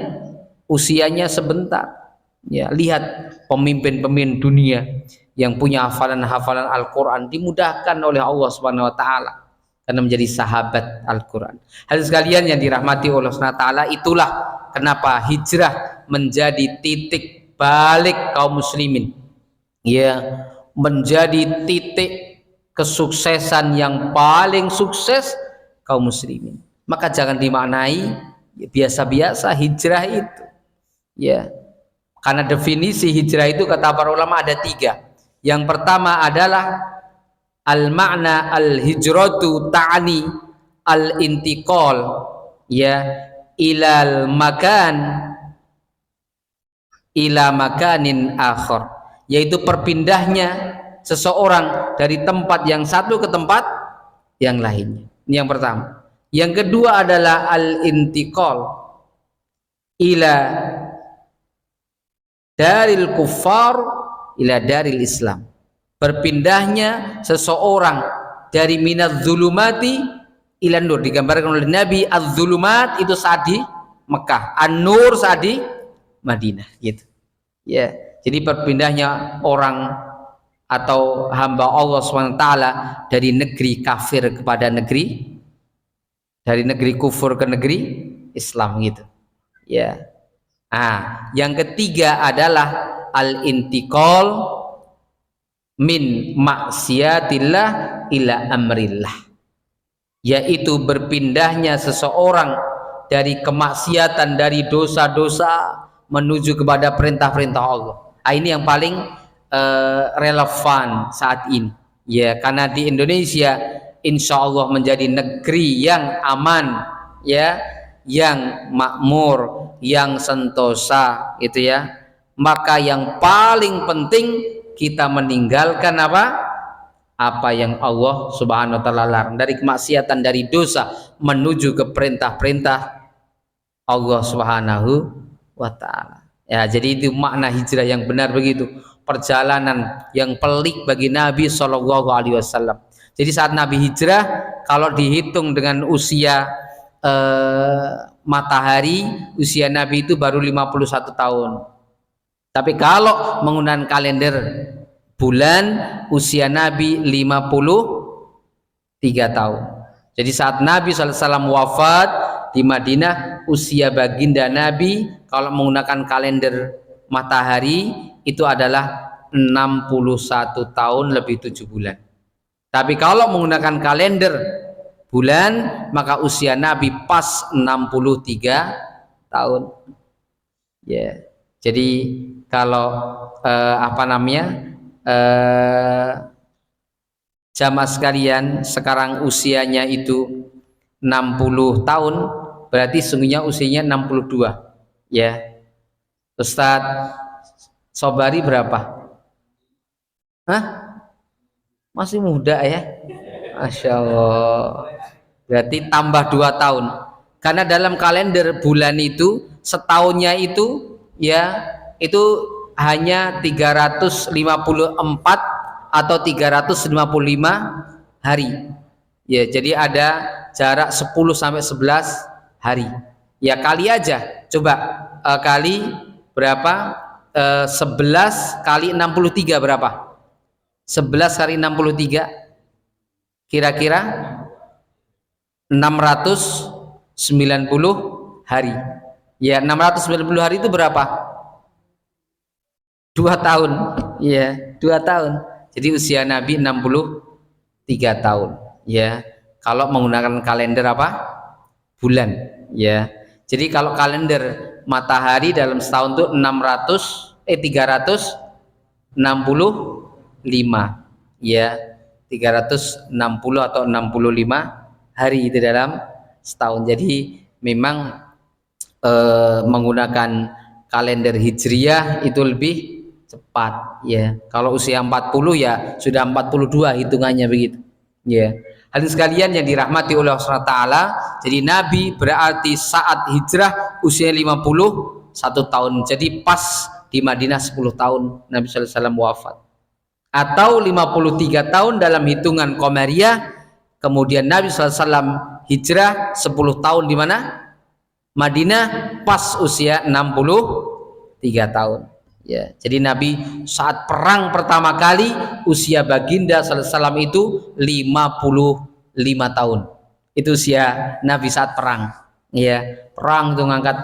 usianya sebentar, ya. Lihat pemimpin-pemimpin dunia yang punya hafalan-hafalan Al-Quran dimudahkan oleh Allah Subhanahu wa taala karena menjadi sahabat Al-Quran. Hadirin sekalian yang dirahmati Allah Subhanahu wa taala, itulah kenapa hijrah menjadi titik balik kaum muslimin, ya, menjadi titik kesuksesan yang paling sukses kaum muslimin. Maka jangan dimaknai biasa-biasa hijrah itu, ya. Karena definisi hijrah itu kata para ulama ada 3. Yang pertama adalah al-makna al-hijratu ta'ani al-intiqal, ya, ilal makan ila makanin akhar, yaitu perpindahnya seseorang dari tempat yang satu ke tempat yang lainnya. Ini yang pertama. Yang kedua adalah al-intiqal ila daril kuffar ila daril Islam. Berpindahnya seseorang dari minadz zulumati ila nur. Digambarkan oleh Nabi, az-zulumat itu saat di Mekah, an-nur saat di Madinah, gitu. Ya, jadi berpindahnya orang atau hamba Allah SWT dari negeri kafir kepada negeri, dari negeri kufur ke negeri Islam, gitu, ya. Yang ketiga adalah al-intiqal min maksiatillah ila amrillah, yaitu berpindahnya seseorang dari kemaksiatan, dari dosa-dosa menuju kepada perintah-perintah Allah. Ini yang paling relevan saat ini, ya, karena di Indonesia insya Allah menjadi negeri yang aman, ya, yang makmur, yang sentosa, gitu ya. Maka yang paling penting kita meninggalkan apa yang Allah Subhanahu wa taala larang, dari kemaksiatan, dari dosa menuju ke perintah-perintah Allah Subhanahu wa taala. Ya, jadi itu makna hijrah yang benar begitu. Perjalanan yang pelik bagi Nabi Shallallahu Alaihi Wasallam. Jadi saat Nabi hijrah, kalau dihitung dengan usia matahari, usia Nabi itu baru 51 tahun. Tapi kalau menggunakan kalender bulan, usia Nabi 53 tahun. Jadi saat Nabi SAW wafat di Madinah, usia baginda Nabi kalau menggunakan kalender matahari itu adalah 61 tahun lebih 7 bulan. Tapi kalau menggunakan kalender bulan, maka usia Nabi pas 63 tahun. Ya. Jadi kalau jamaah sekalian, sekarang usianya itu 60 tahun, berarti sungguhnya usianya 62. Ya. Ustadz Sobari berapa? Hah? Masih muda ya? Masya Allah. Berarti tambah 2 tahun. Karena dalam kalender bulan itu setahunnya itu ya itu hanya 354 atau 355 hari. Ya, jadi ada jarak 10 sampai 11 hari. Ya kali aja. Coba kali berapa? 11 kali 63 berapa? 11 kali 63 kira-kira 690 hari. Ya, 690 hari itu berapa? 2 tahun. Ya, 2 tahun. Jadi usia Nabi 63 tahun. Ya, kalau menggunakan kalender apa? Bulan. Ya. Jadi kalau kalender matahari dalam setahun itu 365. Ya, 360 atau 65 hari itu dalam setahun. Jadi memang menggunakan kalender hijriyah itu lebih cepat ya. Kalau usia 40 ya sudah 42 hitungannya begitu. Ya. Hadirin sekalian yang dirahmati oleh Allah Taala, jadi Nabi berarti saat hijrah usia 51 tahun. Jadi pas di Madinah 10 tahun Nabi sallallahu alaihi wasallam wafat. Atau 53 tahun dalam hitungan Qamariyah. Kemudian Nabi sallallahu alaihi wasallam hijrah 10 tahun di mana? Madinah pas usia 63 tahun. Ya, jadi Nabi saat perang pertama kali usia baginda sallallahu alaihi wasallam itu 55 tahun. Itu usia Nabi saat perang. Ya, perang itu ngangkat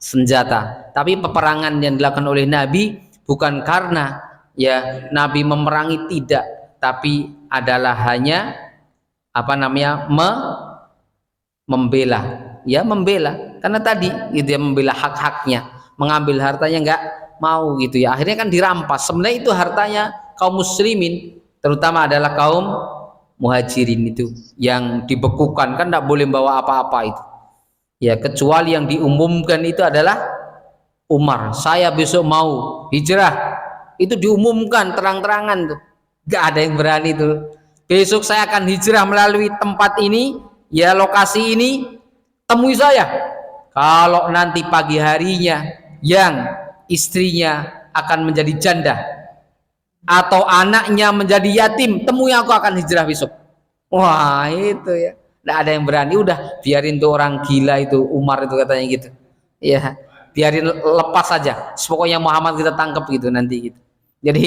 senjata. Tapi peperangan yang dilakukan oleh Nabi bukan karena ya Nabi memerangi, tidak, tapi adalah hanya membela. Ya, membela. Karena tadi dia membela hak-haknya, mengambil hartanya enggak mau gitu ya, akhirnya kan dirampas. Sebenarnya itu hartanya kaum muslimin, terutama adalah kaum muhajirin itu yang dibekukan, kan tidak boleh bawa apa-apa itu ya, kecuali yang diumumkan itu adalah Umar, saya besok mau hijrah, itu diumumkan terang-terangan tuh, nggak ada yang berani tuh, besok saya akan hijrah melalui tempat ini ya, lokasi ini, temui saya. Kalau nanti pagi harinya yang istrinya akan menjadi janda atau anaknya menjadi yatim, temui aku, akan hijrah besok. Wah, itu ya, nggak ada yang berani. Udah biarin tuh orang gila itu, Umar itu katanya gitu ya, biarin lepas saja, pokoknya Muhammad kita tangkap gitu nanti gitu. Jadi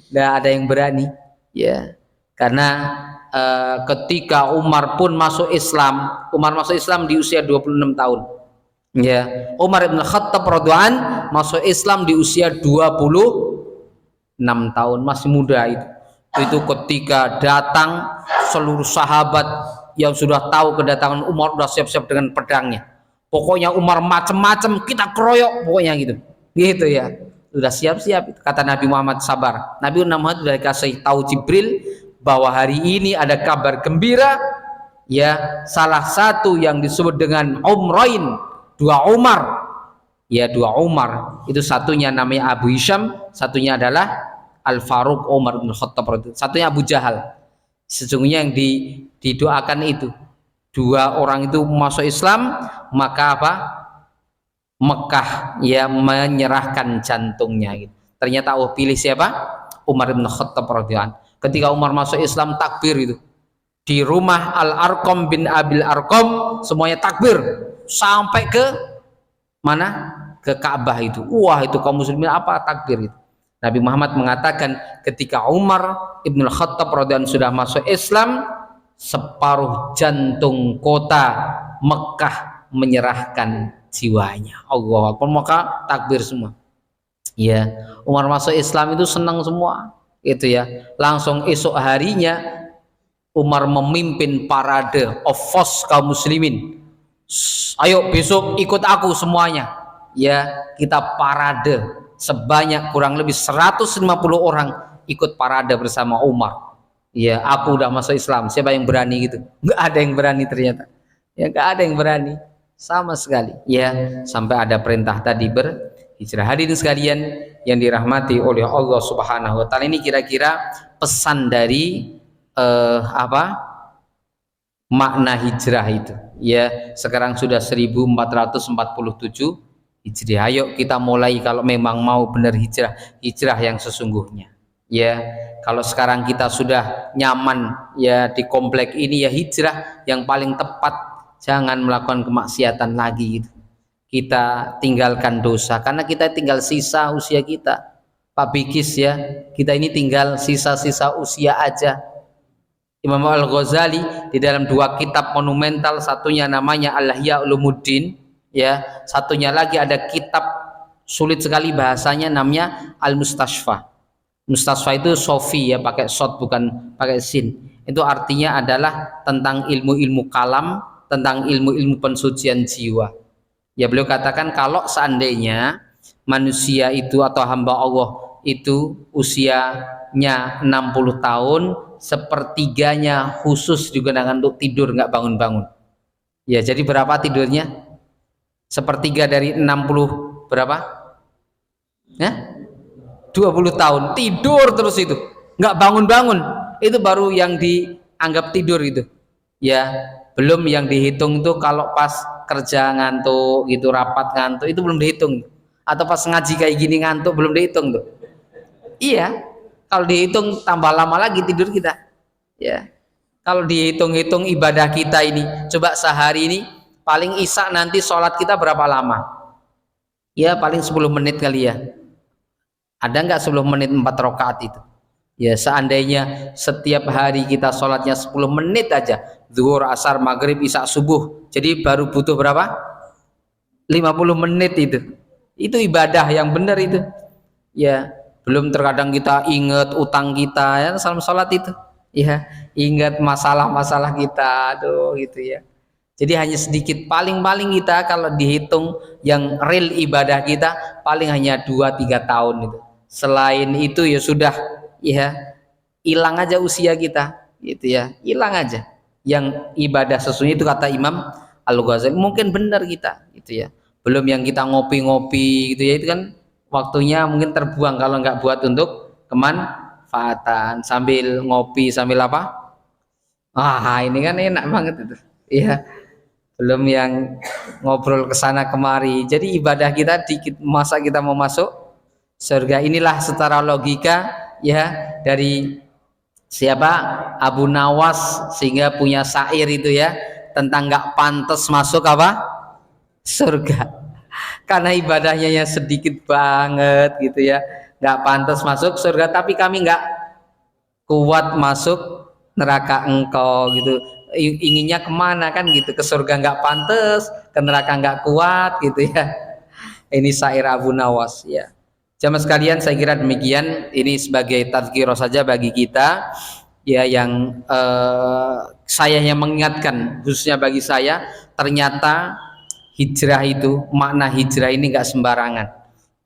nggak ada yang berani ya, karena ketika Umar pun masuk Islam, Umar masuk Islam di usia 26 tahun ya. Umar bin Khattab radhiyallahu masuk Islam di usia 26 tahun, masih muda itu. Itu ketika datang seluruh sahabat yang sudah tahu kedatangan Umar sudah siap-siap dengan pedangnya. Pokoknya Umar macam-macam kita keroyok pokoknya gitu. Gitu ya. Sudah siap-siap. Kata Nabi Muhammad, sabar. Nabi Muhammad sudah dikasih tahu Jibril bahwa hari ini ada kabar gembira ya, salah satu yang disebut dengan Umrain, 2 Umar ya, 2 Umar itu, satunya namanya Abu Hisham, satunya adalah Al-Faruq Umar bin Khattab, satunya Abu Jahal. Sesungguhnya yang didoakan itu 2 orang itu masuk Islam, maka apa, Mekah ya menyerahkan jantungnya gitu. Ternyata pilih siapa? Umar bin Khattab radhiyallahu. Ketika Umar masuk Islam, takbir itu di rumah Al-Arqam bin Abil Arqam, semuanya takbir. sampai ke mana? Ke Ka'bah itu. Wah, itu kaum muslimin apa takbir itu. Nabi Muhammad mengatakan ketika Umar Ibn Khattab radhiyallahu anhu sudah masuk Islam, separuh jantung kota Mekah menyerahkan jiwanya. Allah Akbar, maka takbir semua. Ya, Umar masuk Islam itu senang semua. Itu ya. Langsung esok harinya Umar memimpin parade of force kaum muslimin. Ayo besok ikut aku semuanya. Ya, kita parade sebanyak kurang lebih 150 orang ikut parade bersama Umar. Ya, aku udah masuk Islam. Siapa yang berani gitu? Nggak ada yang berani ternyata. Ya, nggak ada yang berani sama sekali. Ya, sampai ada perintah tadi berhijrah. Hadirin sekalian yang dirahmati oleh Allah Subhanahu wa taala, ini kira-kira pesan dari makna hijrah itu. Ya, sekarang sudah 1447 Hijriah. Ayo kita mulai kalau memang mau benar hijrah yang sesungguhnya. Ya, kalau sekarang kita sudah nyaman ya di komplek ini, ya hijrah yang paling tepat, jangan melakukan kemaksiatan lagi gitu. Kita tinggalkan dosa karena kita tinggal sisa usia kita. Pak Bikis ya, kita ini tinggal sisa-sisa usia aja. Imam Al-Ghazali di dalam dua kitab monumental, satunya namanya Al-Ihya Ulumuddin, ya, satunya lagi ada kitab sulit sekali bahasanya namanya Al-Mustashfa. Mustashfa itu sofi ya, pakai shot bukan pakai sin. Itu artinya adalah tentang ilmu-ilmu kalam, tentang ilmu-ilmu pensucian jiwa. Ya, beliau katakan kalau seandainya manusia itu atau hamba Allah itu usianya 60 tahun, sepertiganya khusus digunakan untuk tidur, nggak bangun-bangun. Ya, jadi berapa tidurnya? Sepertiga dari 60 berapa? Ya? 20 tahun tidur terus itu, nggak bangun-bangun. Itu baru yang dianggap tidur itu. Ya, belum yang dihitung tuh kalau pas kerja ngantuk gitu, rapat ngantuk, itu belum dihitung. Atau pas ngaji kayak gini ngantuk, belum dihitung tuh. Iya, kalau dihitung tambah lama lagi tidur kita. Ya, kalau dihitung-hitung ibadah kita ini, coba sehari ini paling isya nanti sholat kita berapa lama? Ya paling 10 menit kali ya. Ada nggak 10 menit 4 rakaat itu? Ya, seandainya setiap hari kita sholatnya 10 menit aja, zuhur, asar, maghrib, isya, subuh, jadi baru butuh berapa? 50 menit itu. Itu ibadah yang benar itu. Ya, belum terkadang kita ingat utang kita ya salam sholat itu. Ya, ingat masalah-masalah kita, aduh gitu ya. Jadi hanya sedikit, paling-paling kita kalau dihitung yang real ibadah kita paling hanya 2-3 tahun itu. Selain itu ya sudah ya hilang aja usia kita gitu ya, hilang aja. Yang ibadah sesungguhnya itu kata Imam Al-Ghazali, mungkin benar kita gitu ya. Belum yang kita ngopi-ngopi gitu ya, itu kan waktunya mungkin terbuang kalau nggak buat untuk kemanfaatan, sambil ngopi sambil apa? Ah, ini kan enak banget itu. Iya. Belum yang ngobrol kesana kemari. Jadi ibadah kita dikit, masa kita mau masuk surga. Inilah secara logika ya dari siapa? Abu Nawas, sehingga punya syair itu ya tentang nggak pantas masuk apa? Surga. Karena ibadahnya yang sedikit banget gitu ya, nggak pantas masuk surga. Tapi kami nggak kuat masuk neraka engkau gitu. Inginnya kemana kan gitu, ke surga nggak pantas, ke neraka nggak kuat gitu ya. Ini syair Abu Nawas ya. Jamaah sekalian, saya kira demikian. Ini sebagai tadzkirah saja bagi kita ya, yang saya yang mengingatkan, khususnya bagi saya, ternyata hijrah itu, makna hijrah ini nggak sembarangan.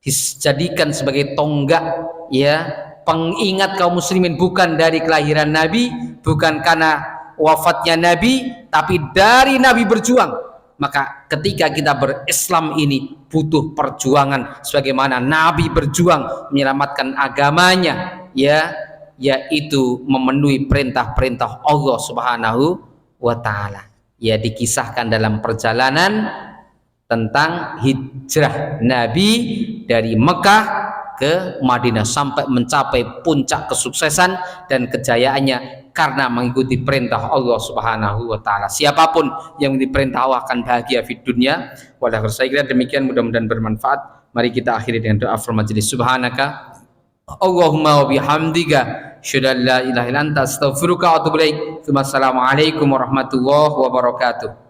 Dijadikan sebagai tonggak ya, pengingat kaum muslimin, bukan dari kelahiran Nabi, bukan karena wafatnya Nabi, tapi dari Nabi berjuang. Maka ketika kita berislam ini butuh perjuangan sebagaimana Nabi berjuang menyelamatkan agamanya ya, yaitu memenuhi perintah-perintah Allah Subhanahu wa taala. Ya, dikisahkan dalam perjalanan tentang hijrah Nabi dari Mekah ke Madinah sampai mencapai puncak kesuksesan dan kejayaannya karena mengikuti perintah Allah Subhanahu wa taala. Siapapun yang diperintah Allah akan bahagia di dunia wal akhirah. Saya kira demikian, mudah-mudahan bermanfaat. Mari kita akhiri dengan doa majelis. Subhanaka Allahumma wa bihamdika asyhadu an la ilaha illa anta astaghfiruka wa atubu ilaik. Wassalamualaikum warahmatullahi wabarakatuh.